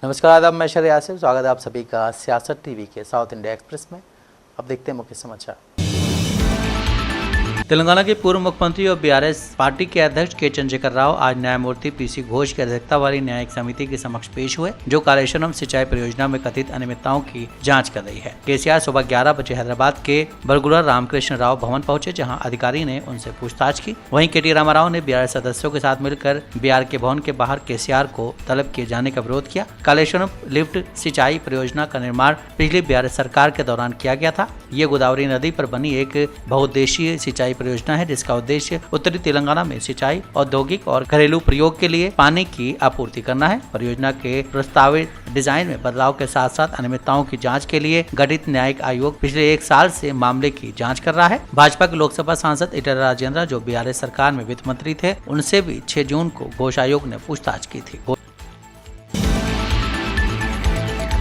नमस्कार, आदाब, मैं शर यासिर। स्वागत है आप सभी का सियासत टीवी के साउथ इंडिया एक्सप्रेस में। अब देखते हैं मुख्य समाचार। तेलंगाना के पूर्व मुख्यमंत्री और बीआरएस पार्टी के अध्यक्ष के चंद्रशेखर राव आज न्यायमूर्ति पीसी घोष की अध्यक्षता वाली न्यायिक समिति के समक्ष पेश हुए, जो कालेश्वरम सिंचाई परियोजना में कथित अनियमितताओं की जांच कर रही है। केसीआर सुबह 11 बजे हैदराबाद के बरगुड़ा रामकृष्ण राव भवन पहुंचे, जहां अधिकारी ने उनसे पूछताछ की। वहीं केटी रामाराव ने बीआरएस सदस्यों के साथ मिलकर बीआर के भवन के बाहर केसीआर को तलब किए जाने का विरोध किया। कालेश्वरम लिफ्ट सिंचाई परियोजना का निर्माण पिछली बीआरएस सरकार के दौरान किया गया था। ये गोदावरी नदी पर बनी एक बहुउद्देशीय सिंचाई परियोजना है, जिसका उद्देश्य उत्तरी तेलंगाना में सिंचाई, औद्योगिक और घरेलू प्रयोग के लिए पानी की आपूर्ति करना है। परियोजना के प्रस्तावित डिजाइन में बदलाव के साथ साथ अनियमितताओं की जांच के लिए गठित न्यायिक आयोग पिछले 1 साल से मामले की जांच कर रहा है। भाजपा के लोकसभा सांसद ईटेला राजेंद्र, जो बीआरएस सरकार में वित्त मंत्री थे, उनसे भी 6 जून को घोष आयोग ने पूछताछ की थी।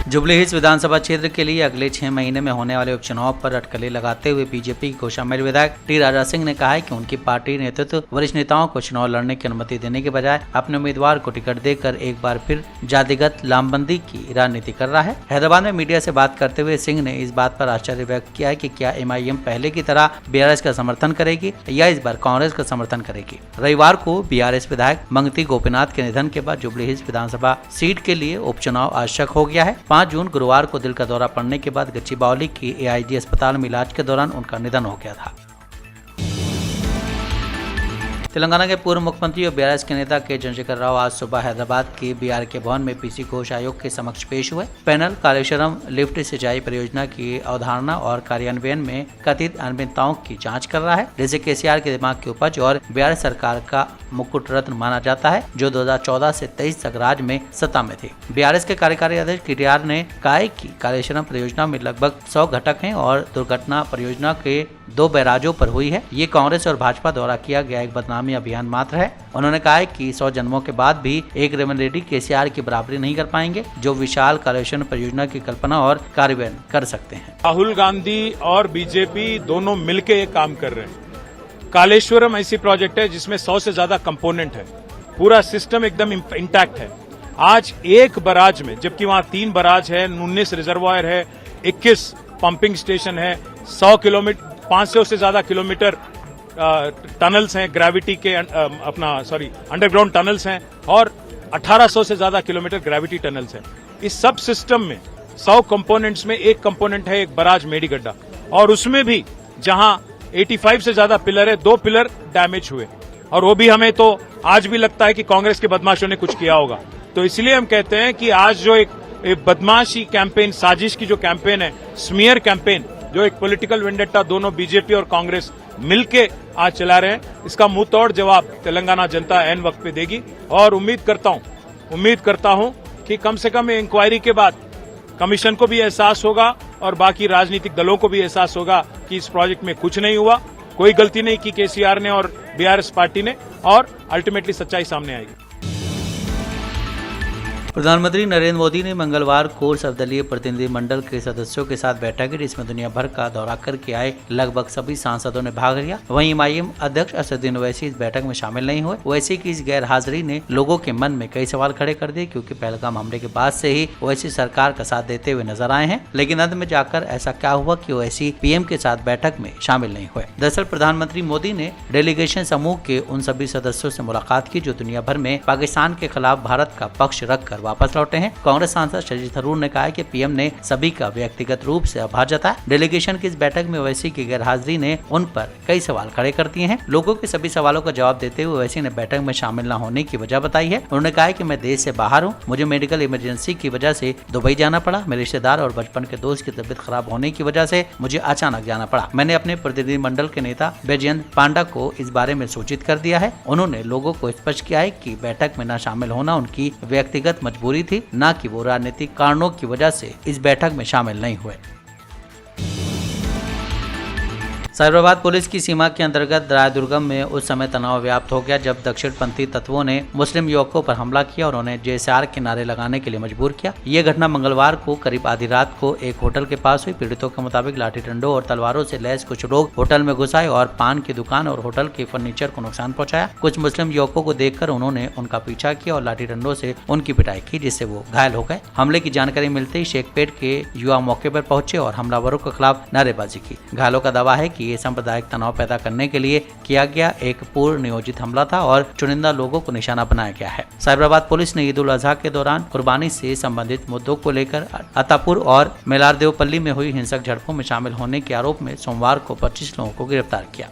जुबली हिल्स विधानसभा क्षेत्र के लिए अगले 6 महीने में होने वाले उपचुनाव पर अटकलें लगाते हुए बीजेपी के कौशाम्बी विधायक टी राजा सिंह ने कहा है कि उनकी पार्टी नेतृत्व वरिष्ठ नेताओं को चुनाव लड़ने की अनुमति देने के बजाय अपने उम्मीदवार को टिकट देकर एक बार फिर जातिगत लामबंदी की राजनीति कर रहा है। हैदराबाद में मीडिया से बात करते हुए सिंह ने इस बात पर आश्चर्य व्यक्त किया है कि क्या एमआईएम पहले की तरह बीआरएस का समर्थन करेगी या इस बार कांग्रेस का समर्थन करेगी। रविवार को बीआरएस विधायक मंगती गोपीनाथ के निधन के बाद जुबली हिल्स विधानसभा सीट के लिए उपचुनाव आवश्यक हो गया है। 5 जून गुरुवार को दिल का दौरा पड़ने के बाद गच्चीबावली की एआईजी अस्पताल में इलाज के दौरान उनका निधन हो गया था। तेलंगाना के पूर्व मुख्यमंत्री और बीआरएस के नेता के चंद्रशेखर राव आज सुबह हैदराबाद के बीआर के भवन में पीसी घोष आयोग के समक्ष पेश हुए। पैनल कालेश्वरम लिफ्ट सिंचाई परियोजना की अवधारणा और कार्यान्वयन में कथित अनियमितताओं की जांच कर रहा है, जिसे केसीआर के दिमाग की उपज और बीआरएस सरकार का मुकुट रत्न माना जाता है, जो 2014 से 23 तक राज्य में सत्ता में थी। बीआरएस के कार्यकारी अध्यक्ष केटीआर ने कहा कि कालेश्वरम परियोजना में लगभग 100 घटक हैं और दुर्घटना परियोजना के 2 बैराजों पर हुई है। ये कांग्रेस और भाजपा द्वारा किया गया एक बदनामी अभियान मात्र है। उन्होंने कहा है कि 100 जन्मों के बाद भी एक रेवन रेड्डी केसीआर की बराबरी नहीं कर पाएंगे, जो विशाल कालेश्वरम परियोजना की कल्पना और कार्यान्वयन कर सकते हैं। राहुल गांधी और बीजेपी दोनों मिलकर ये काम कर रहे हैं। कालेश्वरम ऐसी प्रोजेक्ट है जिसमें 100 से ज्यादा कंपोनेंट है। पूरा सिस्टम एकदम इंटैक्ट है। आज एक बराज में, जबकि वहां 3 बराज है, 19 रिजर्वायर है, 21 पंपिंग स्टेशन है, 100 किलोमीटर 500 से ज्यादा किलोमीटर टनल्स हैं, ग्रेविटी के अंडरग्राउंड टनल्स हैं और 1800 से ज्यादा किलोमीटर ग्रेविटी टनल्स हैं। इस सब सिस्टम में 100 कंपोनेंट्स में एक कंपोनेंट है एक बराज मेडीगड्ढा, और उसमें भी जहां 85 से ज्यादा पिलर है, 2 पिलर डैमेज हुए, और वो भी हमें तो आज भी लगता है कि कांग्रेस के बदमाशों ने कुछ किया होगा। तो इसलिए हम कहते हैं कि आज जो एक बदमाशी कैंपेन, साजिश की जो कैंपेन है, स्मीयर कैंपेन, जो एक पॉलिटिकल वेंडेटा दोनों बीजेपी और कांग्रेस मिलके आज चला रहे हैं, इसका मुंह तोड़ जवाब तेलंगाना जनता ऐन वक्त पे देगी। और उम्मीद करता हूं कि कम से कम इंक्वायरी के बाद कमीशन को भी एहसास होगा और बाकी राजनीतिक दलों को भी एहसास होगा कि इस प्रोजेक्ट में कुछ नहीं हुआ, कोई गलती नहीं की केसीआर ने और बीआरएस पार्टी ने, और अल्टीमेटली सच्चाई सामने आएगी। प्रधानमंत्री नरेंद्र मोदी ने मंगलवार को सर्वदलीय प्रतिनिधि मंडल के सदस्यों के साथ बैठक की, जिसमें दुनिया भर का दौरा करके आए लगभग सभी सांसदों ने भाग लिया। वहीं एमआईएम अध्यक्ष असदुद्दीन ओवैसी इस बैठक में शामिल नहीं हुए। ओवैसी की इस गैर हाजिरी ने लोगों के मन में कई सवाल खड़े कर दिए, क्योंकि पहलगाम हमले के बाद से ही ओवैसी सरकार का साथ देते हुए नजर आए हैं। लेकिन अंत में जाकर ऐसा क्या हुआ कि ओवैसी पीएम के साथ बैठक में शामिल नहीं हुए। दरअसल प्रधानमंत्री मोदी ने डेलीगेशन समूह के उन सभी सदस्यों से मुलाकात की जो दुनिया भर में पाकिस्तान के खिलाफ भारत का पक्ष रखकर वापस लौटे हैं। कांग्रेस सांसद शशि थरूर ने कहा है कि पीएम ने सभी का व्यक्तिगत रूप से आभार जताया। डेलीगेशन की इस बैठक में ओवैसी की गैरहाजिरी ने उन पर कई सवाल खड़े कर दिए हैं। लोगों के सभी सवालों का जवाब देते हुए ओवैसी ने बैठक में शामिल न होने की वजह बताई है। उन्होंने कहा है कि मैं देश से बाहर हूँ, मुझे मेडिकल इमरजेंसी की वजह से दुबई जाना पड़ा। मेरे रिश्तेदार और बचपन के दोस्त की तबीयत खराब होने की वजह से मुझे अचानक जाना पड़ा। मैंने अपने प्रतिनिधि मंडल के नेता बैजयंत पांडा को इस बारे में सूचित कर दिया है। उन्होंने लोगों को स्पष्ट किया है कि बैठक में न शामिल होना उनकी व्यक्तिगत मजबूरी थी, न कि वो राजनीतिक कारणों की वजह से इस बैठक में शामिल नहीं हुए। साइबराबाद पुलिस की सीमा के अंतर्गत रायदुर्गम में उस समय तनाव व्याप्त हो गया जब दक्षिणपंथी तत्वों ने मुस्लिम युवकों पर हमला किया और उन्हें JSR के नारे लगाने के लिए मजबूर किया। ये घटना मंगलवार को करीब आधी रात को एक होटल के पास हुई। पीड़ितों के मुताबिक लाठी डंडों और तलवारों से लैस कुछ लोग होटल में घुस आए और पान की दुकान और होटल के फर्नीचर को नुकसान पहुंचाया। कुछ मुस्लिम युवकों को देखकर उन्होंने उनका पीछा किया और लाठी डंडों से उनकी पिटाई की, जिससे वो घायल हो गए। हमले की जानकारी मिलते ही शेखपेट के युवा मौके पर पहुंचे और हमलावरों के खिलाफ नारेबाजी की। घायलों का दावा है कि ये सांप्रदायिक तनाव पैदा करने के लिए किया गया एक पूर्व नियोजित हमला था और चुनिंदा लोगों को निशाना बनाया गया है। साइबराबाद पुलिस ने ईद उल अजहा के दौरान कुर्बानी से संबंधित मुद्दों को लेकर अतापुर और मेलारदेवपल्ली में हुई हिंसक झड़पों में शामिल होने के आरोप में सोमवार को 25 लोगों को गिरफ्तार किया।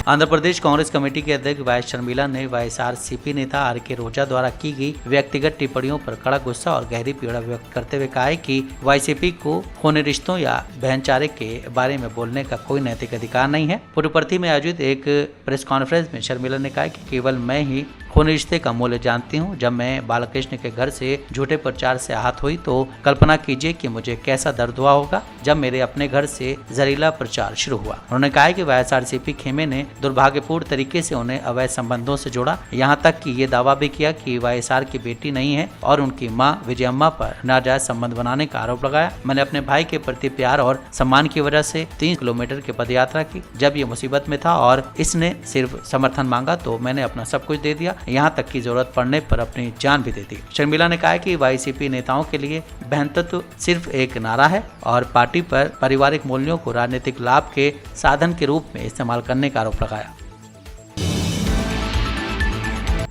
आंध्र प्रदेश कांग्रेस कमेटी के अध्यक्ष वाईएस शर्मिला ने YSRCP नेता RK रोजा द्वारा की गई व्यक्तिगत टिप्पणियों पर कड़ा गुस्सा और गहरी पीड़ा व्यक्त करते हुए कहा है कि YCP को खूनी रिश्तों या बहनचारे के बारे में बोलने का कोई नैतिक अधिकार नहीं है। पुट्टपर्थी में आयोजित एक प्रेस कॉन्फ्रेंस में शर्मिला ने कहा कि केवल मैं ही खूनी रिश्ते का मूल्य जानती हूँ। जब मैं बालकृष्ण के घर से झूठे प्रचार से आहत हुई तो कल्पना कीजिए कि मुझे कैसा दर्द हुआ होगा जब मेरे अपने घर से जहरीला प्रचार शुरू हुआ। उन्होंने कहा कि YSRCP खेमे ने दुर्भाग्यपूर्ण तरीके से उन्हें अवैध संबंधों से जोड़ा, यहाँ तक कि ये दावा भी किया कि YSR की बेटी नहीं है और उनकी मां विजयम्मा पर नाजायज संबंध बनाने का आरोप लगाया। मैंने अपने भाई के प्रति प्यार और सम्मान की वजह से 3 किलोमीटर की पदयात्रा की। जब ये मुसीबत में था और इसने सिर्फ समर्थन मांगा तो मैंने अपना सब कुछ दे दिया, यहाँ तक कि जरूरत पड़ने पर अपनी जान भी दे दी। शर्मिला ने कहा कि YCP नेताओं के लिए बहनतत्व सिर्फ एक नारा है और पार्टी पर पारिवारिक मूल्यों को राजनीतिक लाभ के साधन के रूप में इस्तेमाल करने का आरोप लगाया।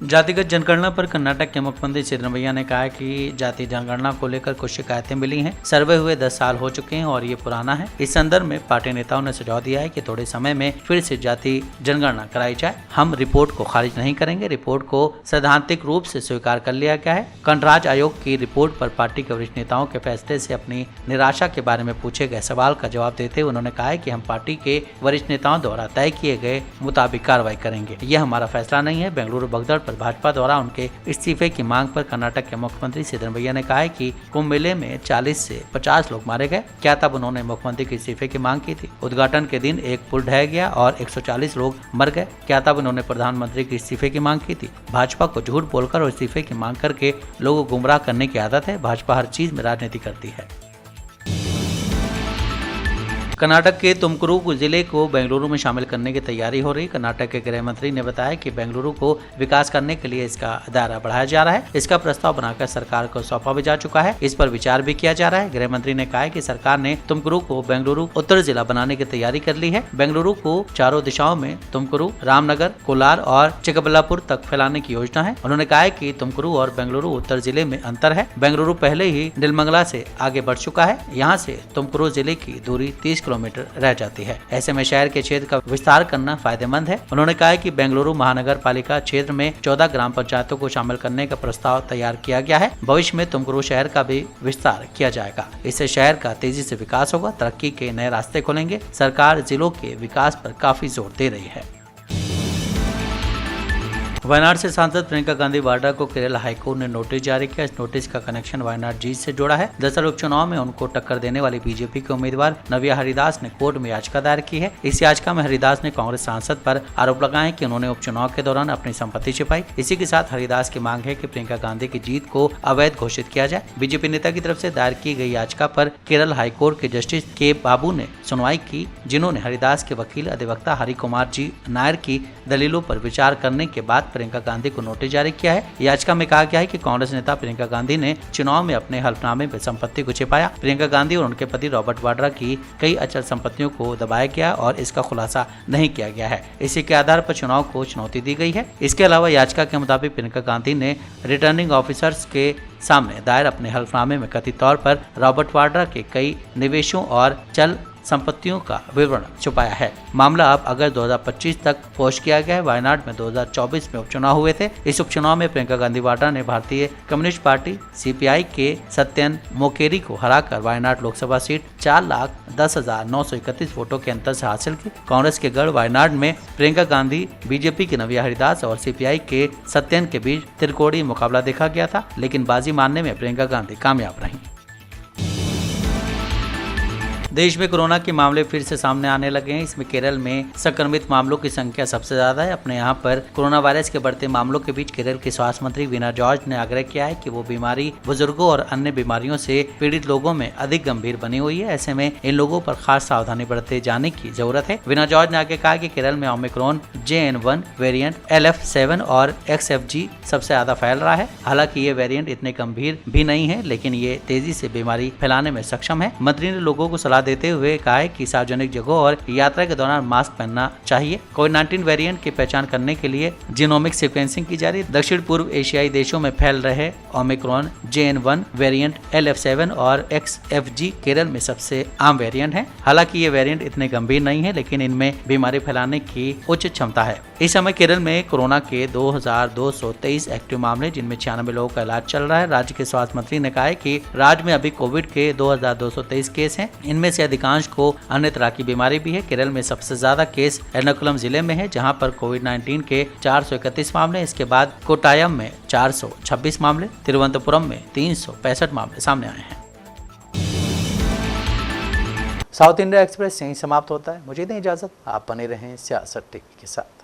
जातिगत जनगणना पर कर्नाटक के मुख्यमंत्री सिद्धरमैया ने कहा कि जाति जनगणना को लेकर कुछ शिकायतें मिली हैं। सर्वे हुए 10 साल हो चुके हैं और ये पुराना है। इस संदर्भ में पार्टी नेताओं ने सुझाव दिया है कि थोड़े समय में फिर से जाति जनगणना कराई जाए। हम रिपोर्ट को खारिज नहीं करेंगे, रिपोर्ट को सैद्धांतिक रूप से स्वीकार कर लिया गया है। गणराज्य आयोग की रिपोर्ट पर पार्टी के वरिष्ठ नेताओं के फैसले से अपनी निराशा के बारे में पूछे गए सवाल का जवाब देते हुए उन्होंने कहा कि हम पार्टी के वरिष्ठ नेताओं द्वारा तय किए गए मुताबिक कार्रवाई करेंगे। यह हमारा फैसला नहीं है। बेंगलुरु भगदड़ पर भाजपा द्वारा उनके इस्तीफे की मांग पर कर्नाटक के मुख्यमंत्री सिद्धरमैया ने कहा है कि कुंभ मेले में 40 से 50 लोग मारे गए। क्या तब उन्होंने मुख्यमंत्री के इस्तीफे की मांग की थी? उद्घाटन के दिन एक पुल ढह गया और 140 लोग मर गए। क्या तब उन्होंने प्रधानमंत्री के इस्तीफे की मांग की थी? भाजपा को झूठ बोलकर और इस्तीफे की मांग करके लोगों को गुमराह करने की आदत है। भाजपा हर चीज में राजनीति करती है। कर्नाटक के तुमकुरू जिले को बेंगलुरु में शामिल करने की तैयारी हो रही। कर्नाटक के गृह मंत्री ने बताया कि बेंगलुरु को विकास करने के लिए इसका दायरा बढ़ाया जा रहा है। इसका प्रस्ताव बनाकर सरकार को सौंपा भी जा चुका है। इस पर विचार भी किया जा रहा है। गृह मंत्री ने कहा कि सरकार ने तुमकुरू को बेंगलुरु उत्तर जिला बनाने की तैयारी कर ली है। बेंगलुरु को चारों दिशाओं में तुमकुरू, रामनगर, कोलार और चिकबल्लापुर तक फैलाने की योजना है। उन्होंने कहा कि तुमकुरू और बेंगलुरु उत्तर जिले में अंतर है। बेंगलुरु पहले ही नीलमंगला से आगे बढ़ चुका है। यहाँ से तुमकुरू जिले की दूरी 30 किलोमीटर रह जाती है। ऐसे में शहर के क्षेत्र का विस्तार करना फायदेमंद है। उन्होंने कहा कि बेंगलुरु महानगर पालिका क्षेत्र में 14 ग्राम पंचायतों को शामिल करने का प्रस्ताव तैयार किया गया है। भविष्य में तुमकुरू शहर का भी विस्तार किया जाएगा। इससे शहर का तेजी से विकास होगा, तरक्की के नए रास्ते खुलेंगे। सरकार जिलों के विकास पर काफी जोर दे रही है। वायनाड से सांसद प्रियंका गांधी वाड्रा को केरल हाईकोर्ट ने नोटिस जारी किया। इस नोटिस का कनेक्शन वायनाड जीत से जुड़ा है। दरअसल उपचुनाव में उनको टक्कर देने वाली बीजेपी के उम्मीदवार नव्या हरिदास ने कोर्ट में याचिका दायर की है। इस याचिका में हरिदास ने कांग्रेस सांसद पर आरोप लगाए कि उन्होंने उपचुनाव के दौरान अपनी संपत्ति छिपाई। इसी के साथ हरिदास की मांग है कि प्रियंका गांधी की जीत को अवैध घोषित किया जाए। बीजेपी नेता की तरफ से दायर की गई याचिका पर केरल हाईकोर्ट के जस्टिस के बाबू ने सुनवाई की, जिन्होंने हरिदास के वकील अधिवक्ता हरि कुमार जी नायर की दलीलों पर विचार करने के बाद प्रियंका गांधी को नोटिस जारी किया है। याचिका में कहा गया है कि कांग्रेस नेता प्रियंका गांधी ने चुनाव में अपने हल्फनामे में संपत्ति को छिपाया। प्रियंका गांधी और उनके पति रॉबर्ट वाड्रा की कई अचल संपत्तियों को दबाया गया और इसका खुलासा नहीं किया गया है। इसी के आधार पर चुनाव को चुनौती दी गई है। इसके अलावा याचिका के मुताबिक प्रियंका गांधी ने रिटर्निंग ऑफिसर्स के सामने दायर अपने हल्फनामे में कथित तौर पर रॉबर्ट वाड्रा के कई निवेशों और चल संपत्तियों का विवरण छुपाया है। मामला अब अगस्त 2025 तक पोस्ट किया गया है। वायनाड में 2024 में उपचुनाव हुए थे। इस उपचुनाव में प्रियंका गांधी वाड्रा ने भारतीय कम्युनिस्ट पार्टी CPI के सत्यन मोकेरी को हराकर वायनाड लोकसभा सीट 4,10,931 वोटों के अंतर से हासिल की। कांग्रेस के गढ़ वायनाड में प्रियंका गांधी, बीजेपी के नव्या हरिदास और CPI के सत्यन के बीच त्रिकोणीय मुकाबला देखा गया था, लेकिन बाजी मारने में प्रियंका गांधी कामयाब रही। देश में कोरोना के मामले फिर से सामने आने लगे हैं। इसमें केरल में संक्रमित मामलों की संख्या सबसे ज्यादा है। अपने यहाँ पर कोरोना वायरस के बढ़ते मामलों के बीच केरल के स्वास्थ्य मंत्री वीना जॉर्ज ने आग्रह किया है कि वो बीमारी बुजुर्गों और अन्य बीमारियों से पीड़ित लोगों में अधिक गंभीर बनी हुई है। ऐसे में इन लोगों पर खास सावधानी बरते जाने की जरूरत है। वीना जॉर्ज ने आगे कहा कि केरल में ओमिक्रॉन JN1 वेरिएंट LF7 और XFG सबसे ज्यादा फैल रहा है। हालांकि ये वेरिएंट इतने गंभीर भी नहीं है, लेकिन ये तेजी से बीमारी फैलाने में सक्षम है। मंत्री ने लोगों को सलाह देते हुए कहा है कि सार्वजनिक जगहों और यात्रा के दौरान मास्क पहनना चाहिए। कोविड-19 वेरिएंट की पहचान करने के लिए जीनोमिक सीक्वेंसिंग की जा रही है। दक्षिण पूर्व एशियाई देशों में फैल रहे ओमिक्रॉन JN1 वेरिएंट LF7 और XFG केरल में सबसे आम वेरिएंट है। हालांकि ये वेरिएंट इतने गंभीर नहीं है, लेकिन इनमें बीमारी फैलाने की उच्च क्षमता है। इस समय केरल में कोरोना के 2223 एक्टिव मामले, जिनमें 96 लोगों का इलाज चल रहा है। राज्य के स्वास्थ्य मंत्री ने कहा है कि राज्य में अभी कोविड के 2223 केस हैं। इनमें से अधिकांश को अन्य तरह की बीमारी भी है। केरल में सबसे ज्यादा केस एर्नाकुलम जिले में है, जहां पर कोविड-19 के 431 मामले। इसके बाद कोट्टायम में 426 मामले, तिरुवनंतपुरम में 365 मामले सामने आए हैं। साउथ इंडिया एक्सप्रेस यहीं समाप्त होता है। मुझे दें इजाजत, आप बने रहें सियासत टीवी के साथ।